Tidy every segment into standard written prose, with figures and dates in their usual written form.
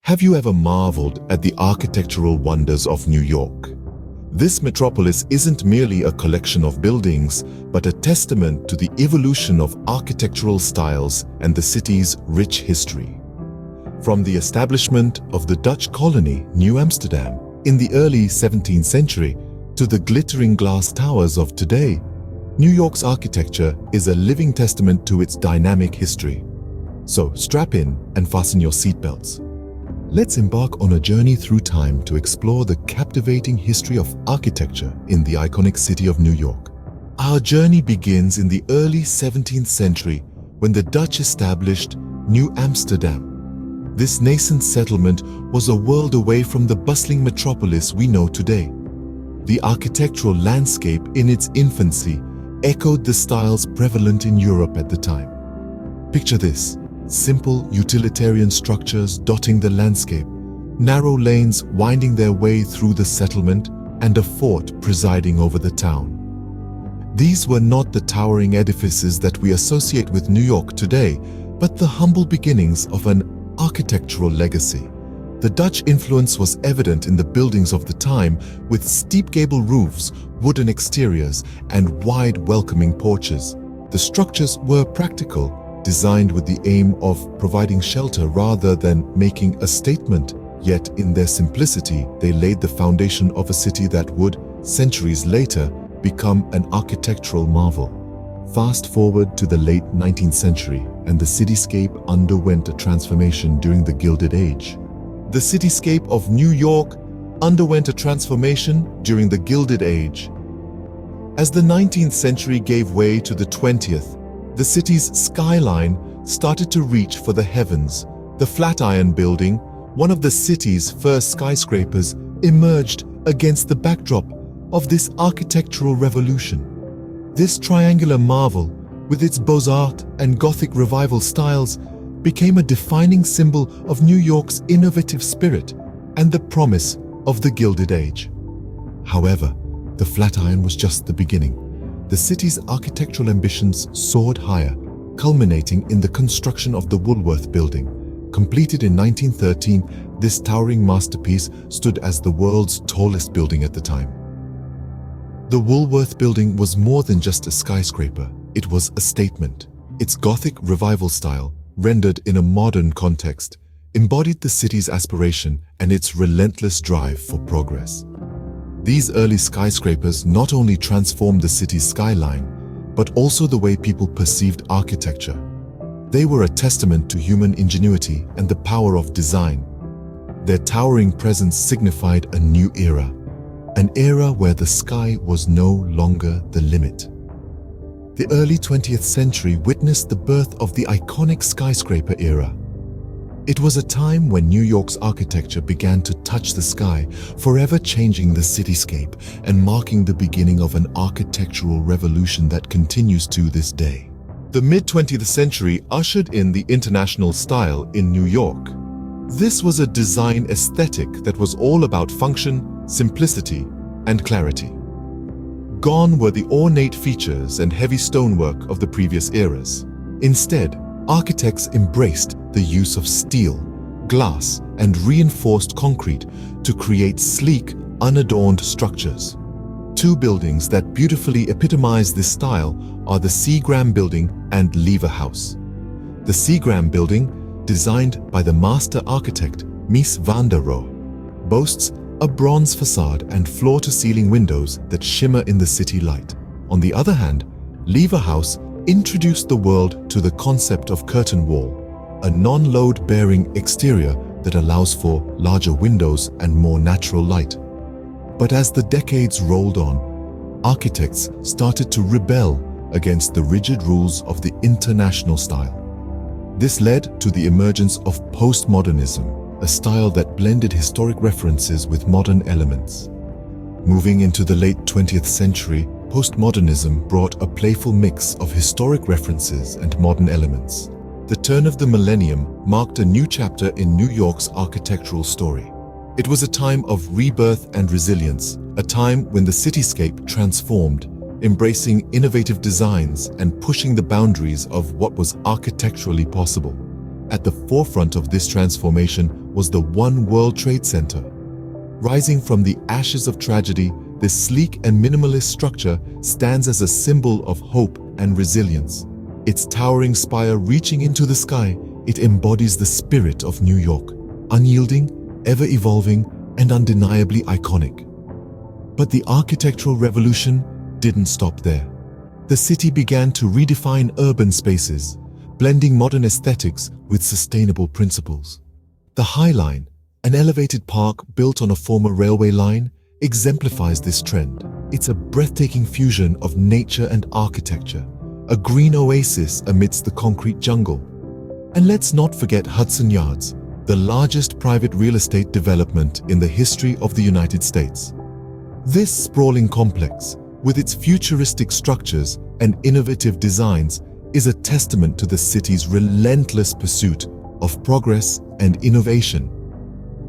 Have you ever marveled at the architectural wonders of New York? This metropolis isn't merely a collection of buildings, but a testament to the evolution of architectural styles and the city's rich history. From the establishment of the Dutch colony, New Amsterdam, in the early 17th century, to the glittering glass towers of today, New York's architecture is a living testament to its dynamic history. So strap in and fasten your seatbelts. Let's embark on a journey through time to explore the captivating history of architecture in the iconic city of New York. Our journey begins in the early 17th century when the Dutch established New Amsterdam. This nascent settlement was a world away from the bustling metropolis we know today. The architectural landscape in its infancy echoed the styles prevalent in Europe at the time. Picture this: simple utilitarian structures dotting the landscape, narrow lanes winding their way through the settlement, and a fort presiding over the town. These were not the towering edifices that we associate with New York today, but the humble beginnings of an architectural legacy. The Dutch influence was evident in the buildings of the time, with steep gable roofs, wooden exteriors, and wide welcoming porches. The structures were practical, designed with the aim of providing shelter rather than making a statement, yet in their simplicity they laid the foundation of a city that would, centuries later, become an architectural marvel. Fast forward to the late 19th century, and the cityscape underwent a transformation during the Gilded Age. The cityscape of New York underwent a transformation during the Gilded Age. As the 19th century gave way to the 20th, the city's skyline started to reach for the heavens. The Flatiron Building, one of the city's first skyscrapers, emerged against the backdrop of this architectural revolution. This triangular marvel, with its Beaux-Arts and Gothic Revival styles, became a defining symbol of New York's innovative spirit and the promise of the Gilded Age. However, the Flatiron was just the beginning. The city's architectural ambitions soared higher, culminating in the construction of the Woolworth Building. Completed in 1913, this towering masterpiece stood as the world's tallest building at the time. The Woolworth Building was more than just a skyscraper, it was a statement. Its Gothic Revival style, rendered in a modern context, embodied the city's aspiration and its relentless drive for progress. These early skyscrapers not only transformed the city's skyline, but also the way people perceived architecture. They were a testament to human ingenuity and the power of design. Their towering presence signified a new era, an era where the sky was no longer the limit. The early 20th century witnessed the birth of the iconic skyscraper era. It was a time when New York's architecture began to touch the sky, forever changing the cityscape and marking the beginning of an architectural revolution that continues to this day. The mid-20th century ushered in the international style in New York. This was a design aesthetic that was all about function, simplicity, and clarity. Gone were the ornate features and heavy stonework of the previous eras. Instead, architects embraced the use of steel, glass, and reinforced concrete to create sleek, unadorned structures. Two buildings that beautifully epitomize this style are the Seagram Building and Lever House. The Seagram Building, designed by the master architect Mies van der Rohe, boasts a bronze facade and floor-to-ceiling windows that shimmer in the city light. On the other hand, Lever House introduced the world to the concept of curtain wall, a non-load-bearing exterior that allows for larger windows and more natural light. But as the decades rolled on, architects started to rebel against the rigid rules of the international style. This led to the emergence of postmodernism, a style that blended historic references with modern elements. Moving into the late 20th century, postmodernism brought a playful mix of historic references and modern elements. The turn of the millennium marked a new chapter in New York's architectural story. It was a time of rebirth and resilience, a time when the cityscape transformed, embracing innovative designs and pushing the boundaries of what was architecturally possible. At the forefront of this transformation was the One World Trade Center. Rising from the ashes of tragedy, this sleek and minimalist structure stands as a symbol of hope and resilience. Its towering spire reaching into the sky, it embodies the spirit of New York, unyielding, ever-evolving, and undeniably iconic. But the architectural revolution didn't stop there. The city began to redefine urban spaces, blending modern aesthetics with sustainable principles. The High Line, an elevated park built on a former railway line, exemplifies this trend. It's a breathtaking fusion of nature and architecture, a green oasis amidst the concrete jungle. And let's not forget Hudson Yards, the largest private real estate development in the history of the United States. This sprawling complex, with its futuristic structures and innovative designs, is a testament to the city's relentless pursuit of progress and innovation.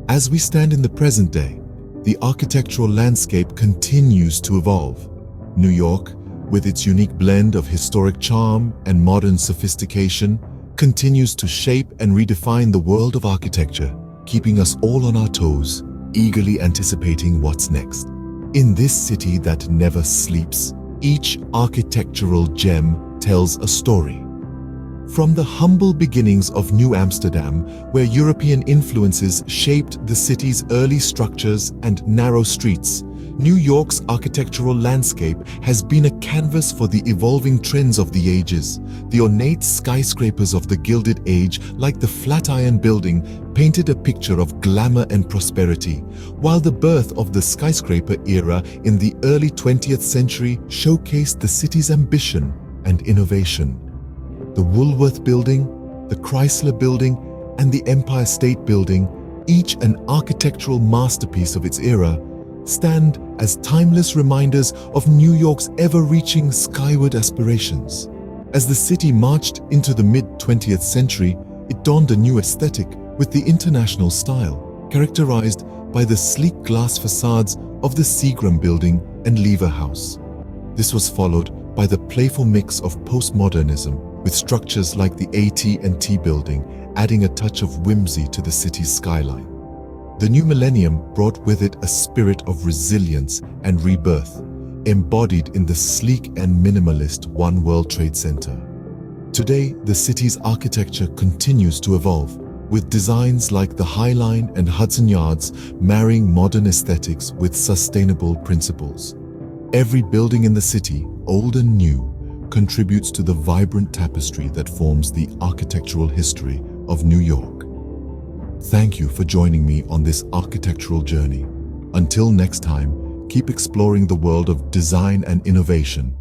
As we stand in the present day, the architectural landscape continues to evolve. New York, with its unique blend of historic charm and modern sophistication, continues to shape and redefine the world of architecture, keeping us all on our toes, eagerly anticipating what's next. In this city that never sleeps, each architectural gem tells a story. From the humble beginnings of New Amsterdam, where European influences shaped the city's early structures and narrow streets, New York's architectural landscape has been a canvas for the evolving trends of the ages. The ornate skyscrapers of the Gilded Age, like the Flatiron Building, painted a picture of glamour and prosperity, while the birth of the skyscraper era in the early 20th century showcased the city's ambition and innovation. The Woolworth Building, the Chrysler Building, and the Empire State Building, each an architectural masterpiece of its era, stand as timeless reminders of New York's ever-reaching skyward aspirations. As the city marched into the mid-20th century, it donned a new aesthetic with the international style, characterized by the sleek glass facades of the Seagram Building and Lever House. This was followed by the playful mix of postmodernism, with structures like the AT&T Building adding a touch of whimsy to the city's skyline. The new millennium brought with it a spirit of resilience and rebirth, embodied in the sleek and minimalist One World Trade Center. Today, the city's architecture continues to evolve, with designs like the High Line and Hudson Yards marrying modern aesthetics with sustainable principles. Every building in the city, old and new, contributes to the vibrant tapestry that forms the architectural history of New York. Thank you for joining me on this architectural journey. Until next time, keep exploring the world of design and innovation